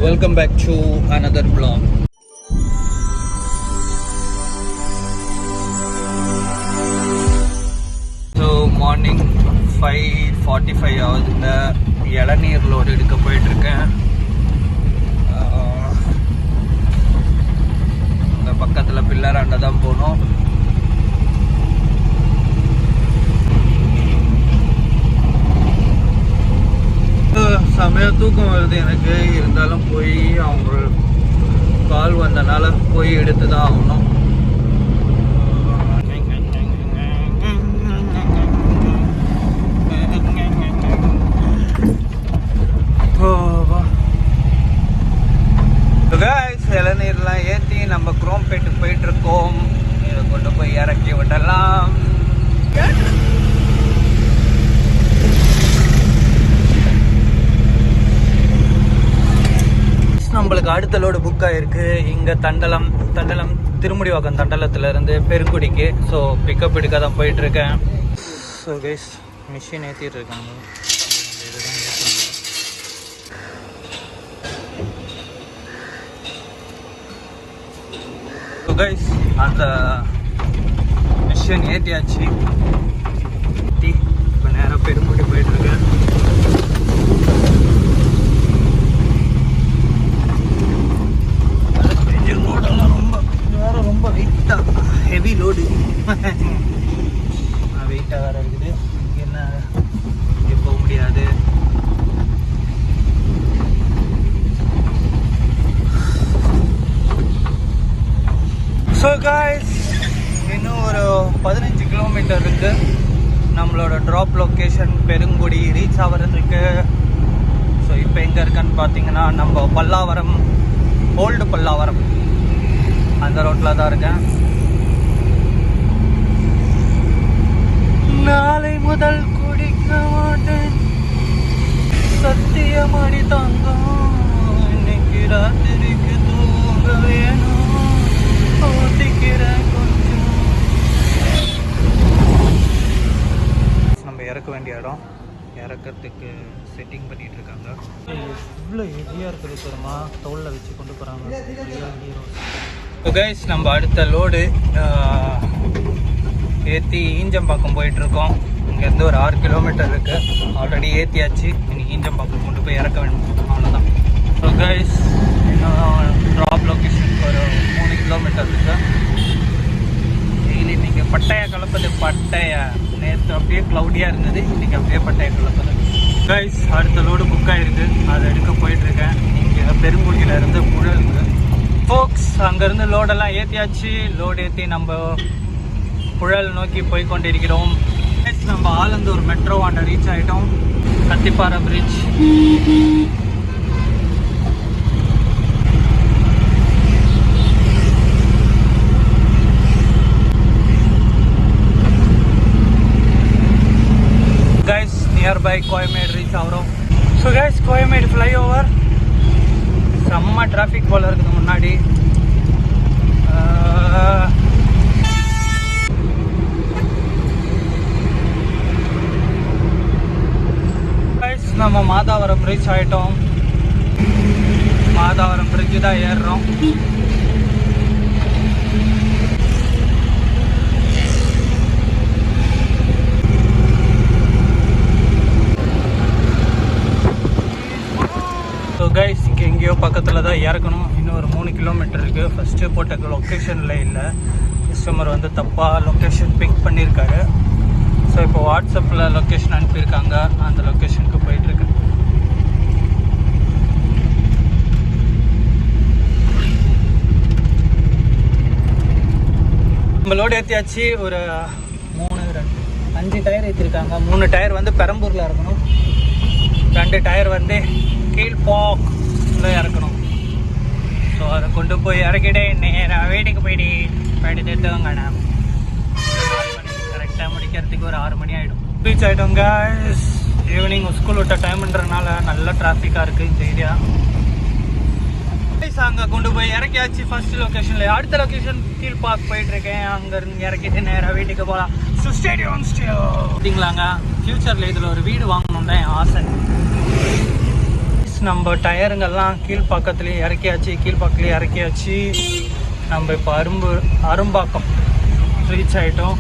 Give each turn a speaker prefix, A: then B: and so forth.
A: Welcome back to another vlog. So morning 5:45 ஆகுது. இந்த இளநீர் லோடு எடுக்க போயிட்டு இருக்கேன். இந்த பக்கத்தில் பில்லராண்ட தான் போகணும். செமையா தூக்கம் வருது எனக்கு. இருந்தாலும் போய் அவங்க கால் வந்தனால போய் எடுத்து தான் ஆகணும். இளநீர்லாம் ஏற்றி நம்ம குரோம்பேட்டுக்கு போயிட்டு இருக்கோம். இதை கொண்டு போய் இறக்கி விடலாம். நம்மளுக்கு அடுத்த லோடு புக் ஆகிருக்கு. இங்கே தண்டலம் திருமுடிவாக்கம் தண்டலத்துலேருந்து பெருங்குடிக்கு. ஸோ பிக்கப் எடுக்க தான் போயிட்டுருக்கேன். ஸோ கைஸ் மிஷின் ஏற்றிட்டு இருக்காங்க. ஸோ கைஸ் அந்த மிஷின் ஏற்றியாச்சு. இப்போ நேராக பெருங்குடி போயிட்டுருக்கேன். ரொம்ப வெயிட்டாக ஹெவி லோடு வெயிட்டாக வேறு இருக்குது. இங்கே என்ன இங்கே போக முடியாது. ஸோ காய்ஸ் இன்னும் ஒரு 15 கிலோமீட்டர் இருக்குது நம்மளோட ட்ராப் லொக்கேஷன் பெருங்குடி ரீச் ஆகிறதுக்கு. ஸோ இப்போ எங்கே இருக்கான்னு பார்த்தீங்கன்னா நம்ம பல்லாவரம், ஓல்டு பல்லாவரம் அந்த ரோட்டில் தான் இருக்கேன். நாளை முதல் குடிக்க மாட்டேன் சத்தியமாடி தங்கம், இன்னைக்கு ராத்திரிக்கு தூங்க வேணும் ஓட்டிக்கிறேன் கொஞ்சம். நம்ம இறக்க வேண்டிய இடம், இறக்கிறதுக்கு செட்டிங் பண்ணிட்டு இருக்காங்க. இவ்வளோ ஹெவியாக இருக்குது தெரியுமா, தோளில் வச்சு கொண்டு போகிறாங்க ரியல் ஹீரோஸ். ஸோ கைஸ் நம்ம அடுத்த லோடு ஏற்றி ஈஞ்சம்பாக்கம் போயிட்டுருக்கோம். இங்கேருந்து ஒரு 6 கிலோமீட்டர் இருக்குது. ஆல்ரெடி ஏற்றியாச்சு. இன்னைக்கு ஈஞ்சம்பாக்கம் கொண்டு போய் இறக்க வேண்டும், அவ்வளோதான். ஸோ கைஸ் இன்னும் ட்ராப் லொக்கேஷனுக்கு ஒரு 3 கிலோமீட்டர் இருக்குது. டெய்லி இன்றைக்கி பட்டையை கலப்பது, நேற்று அப்படியே க்ளவுடியாக இருந்தது, இன்றைக்கி அப்படியே பட்டையை கலப்பது. கைஸ் அடுத்த லோடு புக் ஆகிருக்கு, அதை எடுக்க போயிட்டுருக்கேன். இங்கே பெருங்குடியிலேருந்து புழலுக்கு ஃபோக்ஸ். அங்கேருந்து லோடெல்லாம் ஏற்றியாச்சு. லோடு ஏற்றி நம்ம புழல் நோக்கி போய் கொண்டிருக்கிறோம். நம்ம ஆலந்தூர் மெட்ரோ ஆண்ட ரீச் ஆகிட்டோம். Kathipara bridge. Guys nearby Koyambedu reach ஆகிறோம். ஸோ கைஸ் கோயம்பேடு ஃப்ளைஓவர் செம்ம டிராஃபிக் போல் இருக்குது முன்னாடி. நம்ம மாதாவரம் பிரிட்ஜ் ஆகிட்டோம். மாதாவரம் பிரிட்ஜு தான் ஏறுறோம். ஸோ கைஸ் இங்கே எங்கேயோ பக்கத்தில் தான் இறக்கணும். இன்னும் ஒரு 3 கிலோமீட்டர் இருக்குது. ஃபஸ்ட்டு போட்ட லொக்கேஷனில் இல்லை, கஸ்டமர் வந்து தப்பாக லொக்கேஷன் பிக் பண்ணியிருக்காரு. ஸோ இப்போ வாட்ஸ்அப்பில் லொக்கேஷன் அனுப்பியிருக்காங்க, அந்த லொக்கேஷனுக்கு போயிட்டுருக்கு. நம்மளோட ஏற்றியாச்சு. ஒரு 5 டயர் ஏற்றிருக்காங்க. 3 டயர் வந்து பெரம்பூரில் இறக்கணும், 2 டயர் வந்து கீழ்பாக்கில் இறக்கணும். ஸோ அதை கொண்டு போய் இறக்கிட்டே நேராக வீட்டுக்கு போயிட்டு தேத்துவாங்கண்ணா. கரெக்டாக முடிக்கிறதுக்கு ஒரு 6 மணி ஆகிடும். ரீச் ஆகிட்டோம் கைஸ். ஈவினிங் ஸ்கூல் விட்ட டைம்ன்றனால நல்ல டிராஃபிக்காக இருக்குது இந்த ஏரியா. அங்கே கொண்டு போய் இறக்கியாச்சு ஃபர்ஸ்ட் லொக்கேஷனில். அடுத்த லொக்கேஷன் கீழ்பாக் போயிட்டுருக்கேன். அங்கேருந்து இறக்கிட்டு நேராக வீட்டுக்கு போகலாம். ஸ்டேடியம் பார்த்தீங்களாங்க, ஃப்யூச்சரில் இதில் ஒரு வீடு வாங்கணும் தான் என் ஆசை. நம்ம டயருங்கெல்லாம் கீழ்ப்பாக்கத்துலேயே இறக்கியாச்சு. நம்ம இப்போ அரும்பாக்கம் ரீச் ஆகிட்டோம்.